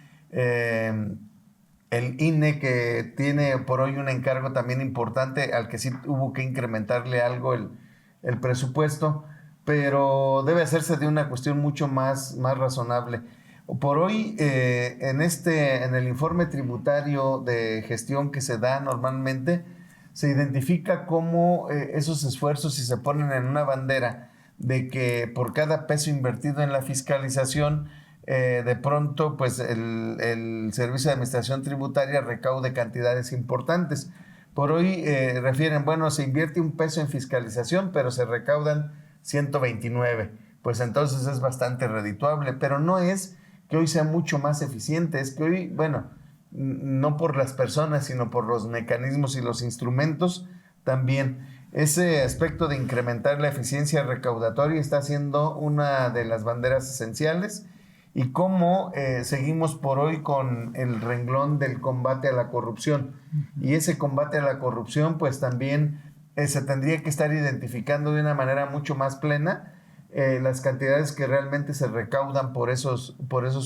D: el INE, que tiene por hoy un encargo también importante, al que sí hubo que incrementarle algo el presupuesto, pero debe hacerse de una cuestión mucho más razonable. Por hoy, en el informe tributario de gestión que se da normalmente, se identifica cómo esos esfuerzos, si se ponen en una bandera de que por cada peso invertido en la fiscalización, de pronto pues el Servicio de Administración Tributaria recaude cantidades importantes. Por hoy refieren, bueno, se invierte un peso en fiscalización, pero se recaudan 129. Pues entonces es bastante redituable, pero no es que hoy sea mucho más eficiente, es que hoy, bueno, no por las personas, sino por los mecanismos y los instrumentos también. Ese aspecto de incrementar la eficiencia recaudatoria está siendo una de las banderas esenciales. Y cómo seguimos por hoy con el renglón del combate a la corrupción. Y ese combate a la corrupción pues también se tendría que estar identificando de una manera mucho más plena las cantidades que realmente se recaudan por esos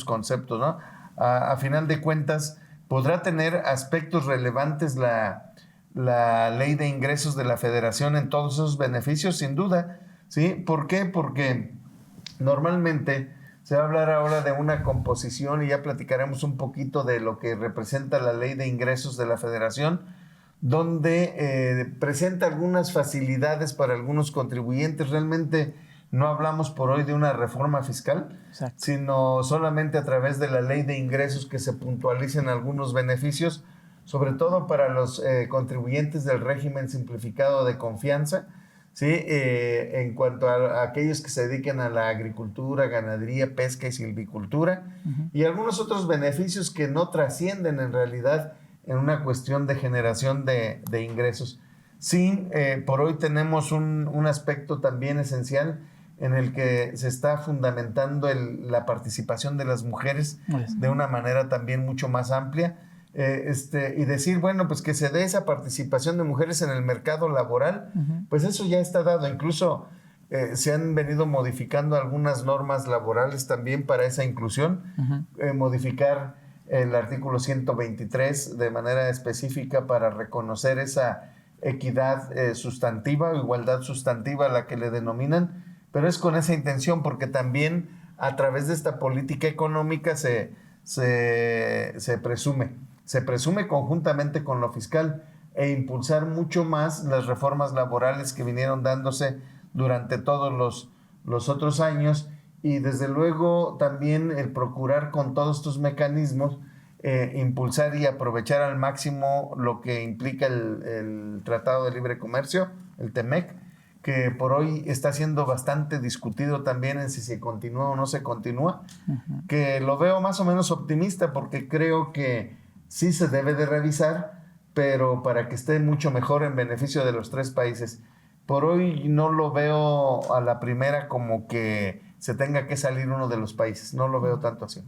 D: conceptos, ¿no? A final de cuentas, podrá tener aspectos relevantes la ley de ingresos de la Federación en todos esos beneficios, sin duda, ¿sí? ¿Por qué? Porque normalmente se va a hablar ahora de una composición y ya platicaremos un poquito de lo que representa la ley de ingresos de la Federación, donde presenta algunas facilidades para algunos contribuyentes. Realmente no hablamos por hoy de una reforma fiscal, exacto, sino solamente a través de la ley de ingresos que se puntualicen algunos beneficios, sobre todo para los contribuyentes del régimen simplificado de confianza, ¿sí? En cuanto a aquellos que se dediquen a la agricultura, ganadería, pesca y silvicultura, y algunos otros beneficios que no trascienden en realidad en una cuestión de generación de ingresos. Sí, por hoy tenemos un aspecto también esencial en el que se está fundamentando la participación de las mujeres de una manera también mucho más amplia, y decir, bueno, pues que se dé esa participación de mujeres en el mercado laboral, pues eso ya está dado. Incluso se han venido modificando algunas normas laborales también para esa inclusión, modificar el artículo 123 de manera específica para reconocer esa equidad sustantiva o igualdad sustantiva a la que le denominan, pero es con esa intención, porque también a través de esta política económica se presume conjuntamente con lo fiscal e impulsar mucho más las reformas laborales que vinieron dándose durante todos los otros años, y desde luego también el procurar con todos estos mecanismos impulsar y aprovechar al máximo lo que implica el Tratado de Libre Comercio, el TEMEC, que por hoy está siendo bastante discutido también en si se continúa o no se continúa, que lo veo más o menos optimista, porque creo que sí se debe de revisar, pero para que esté mucho mejor en beneficio de los tres países. Por hoy no lo veo a la primera como que se tenga que salir uno de los países, no lo veo tanto así.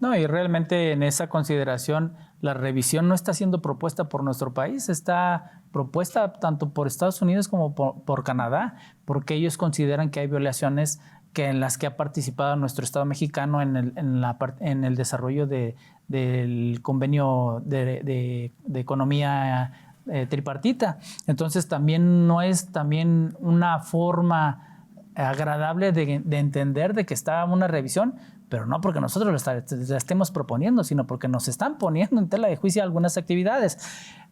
B: No, y realmente en esa consideración la revisión no está siendo propuesta por nuestro país, está propuesta tanto por Estados Unidos como por Canadá, porque ellos consideran que hay violaciones en las que ha participado nuestro Estado mexicano en el desarrollo del convenio de economía tripartita. Entonces también no es también una forma agradable de entender de que está una revisión, pero no porque nosotros la estemos proponiendo, sino porque nos están poniendo en tela de juicio algunas actividades.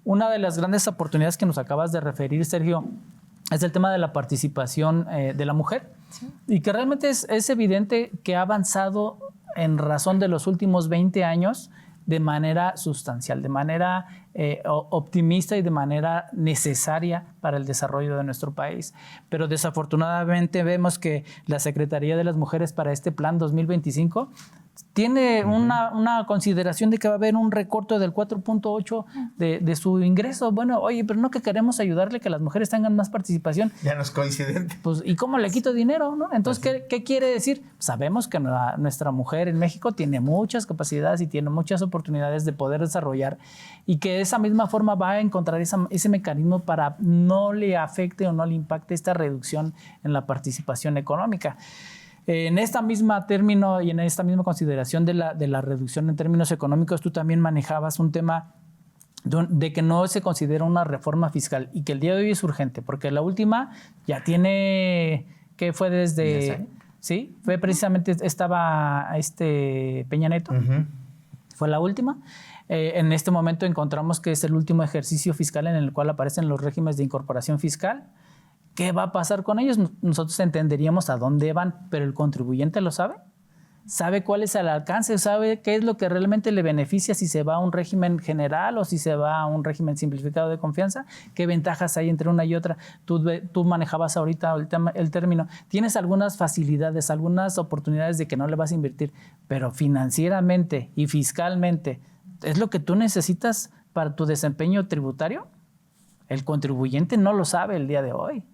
B: Una de las grandes oportunidades que nos acabas de referir, Sergio, es el tema de la participación de la mujer, sí, y que realmente es evidente que ha avanzado en razón de los últimos 20 años de manera sustancial, de manera optimista y de manera necesaria para el desarrollo de nuestro país. Pero desafortunadamente vemos que la Secretaría de las Mujeres para este plan 2025 tiene una consideración de que va a haber un recorte del 4.8 de su ingreso. Bueno, oye, pero no que queremos ayudarle que las mujeres tengan más participación.
D: Ya no es coincidente.
B: Pues, ¿y cómo le quito dinero, no? Entonces, ¿qué quiere decir? Sabemos que nuestra mujer en México tiene muchas capacidades y tiene muchas oportunidades de poder desarrollar, y que de esa misma forma va a encontrar ese mecanismo para no le afecte o no le impacte esta reducción en la participación económica. En esta misma término y en esta misma consideración de la reducción en términos económicos, tú también manejabas un tema de que no se considera una reforma fiscal y que el día de hoy es urgente, porque la última ya tiene, ¿qué fue desde? Sí, fue precisamente, estaba Peña Nieto, fue la última. En este momento encontramos que es el último ejercicio fiscal en el cual aparecen los regímenes de incorporación fiscal. ¿Qué va a pasar con ellos? Nosotros entenderíamos a dónde van, pero el contribuyente lo sabe. ¿Sabe cuál es el alcance? ¿Sabe qué es lo que realmente le beneficia si se va a un régimen general o si se va a un régimen simplificado de confianza? ¿Qué ventajas hay entre una y otra? Tú manejabas ahorita el término. Tienes algunas facilidades, algunas oportunidades de que no le vas a invertir, pero financieramente y fiscalmente, ¿es lo que tú necesitas para tu desempeño tributario? El contribuyente no lo sabe el día de hoy.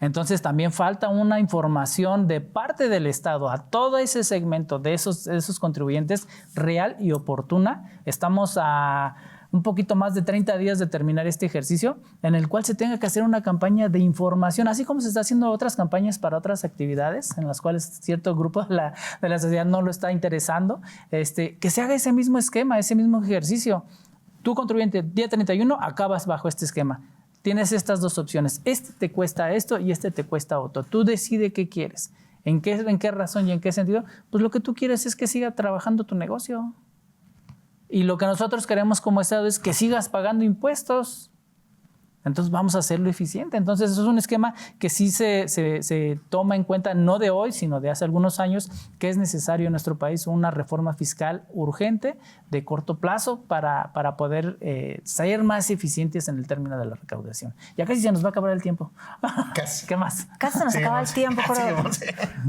B: Entonces también falta una información de parte del Estado a todo ese segmento de esos contribuyentes real y oportuna. Estamos a un poquito más de 30 días de terminar este ejercicio, en el cual se tenga que hacer una campaña de información, así como se está haciendo otras campañas para otras actividades en las cuales cierto grupo de la sociedad no lo está interesando, que se haga ese mismo esquema, ese mismo ejercicio. Tú, contribuyente, día 31, acabas bajo este esquema. Tienes estas dos opciones. Este te cuesta esto y este te cuesta otro. Tú decides qué quieres. ¿En qué razón y en qué sentido? Pues lo que tú quieres es que siga trabajando tu negocio. Y lo que nosotros queremos como Estado es que sigas pagando impuestos. Entonces vamos a hacerlo eficiente. Entonces eso es un esquema que sí se toma en cuenta, no de hoy, sino de hace algunos años, que es necesario en nuestro país una reforma fiscal urgente de corto plazo para poder ser más eficientes en el término de la recaudación. Ya casi se nos va a acabar el tiempo.
D: Casi.
B: ¿Qué más?
C: Casi se nos acaba el tiempo, pero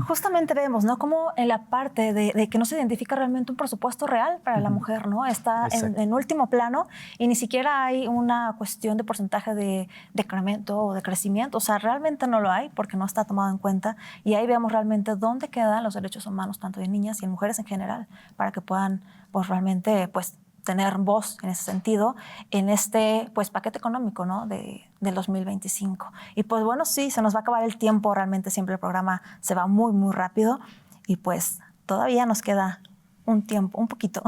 C: justamente vemos, ¿no? Como en la parte de que no se identifica realmente un presupuesto real para la mujer, ¿no? Está en último plano y ni siquiera hay una cuestión de porcentaje de decremento o de crecimiento. O sea, realmente no lo hay porque no está tomado en cuenta, y ahí vemos realmente dónde quedan los derechos humanos, tanto de niñas y de mujeres en general, para que puedan pues realmente pues tener voz en ese sentido en este pues paquete económico, ¿no? del 2025. Y pues bueno, sí, se nos va a acabar el tiempo, realmente siempre el programa se va muy, muy rápido y pues todavía nos queda un poquito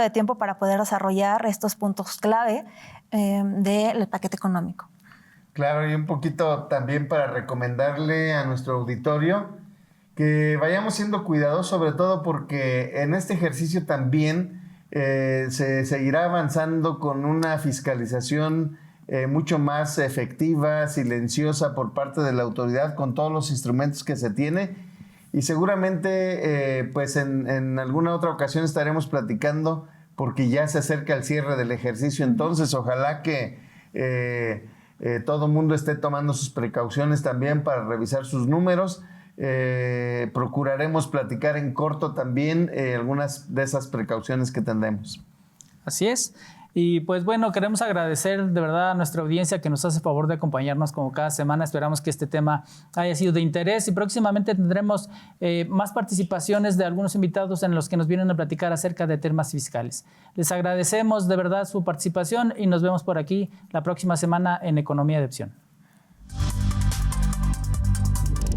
C: de tiempo para poder desarrollar estos puntos clave del paquete económico.
D: Claro, y un poquito también para recomendarle a nuestro auditorio que vayamos siendo cuidadosos, sobre todo porque en este ejercicio también se seguirá avanzando con una fiscalización mucho más efectiva, silenciosa por parte de la autoridad, con todos los instrumentos que se tiene. Y seguramente pues en alguna otra ocasión estaremos platicando, porque ya se acerca el cierre del ejercicio. Entonces ojalá que todo el mundo esté tomando sus precauciones también para revisar sus números. Procuraremos platicar en corto también algunas de esas precauciones que tendremos.
B: Así es. Y pues bueno, queremos agradecer de verdad a nuestra audiencia que nos hace favor de acompañarnos como cada semana. Esperamos que este tema haya sido de interés y próximamente tendremos más participaciones de algunos invitados en los que nos vienen a platicar acerca de temas fiscales. Les agradecemos de verdad su participación y nos vemos por aquí la próxima semana en Economía de Opción.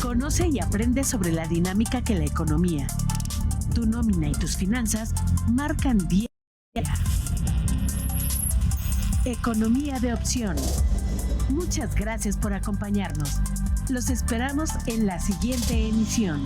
A: Conoce y aprende sobre la dinámica que la economía, tu nómina y tus finanzas marcan día a día. Economía de Opción. Muchas gracias por acompañarnos. Los esperamos en la siguiente emisión.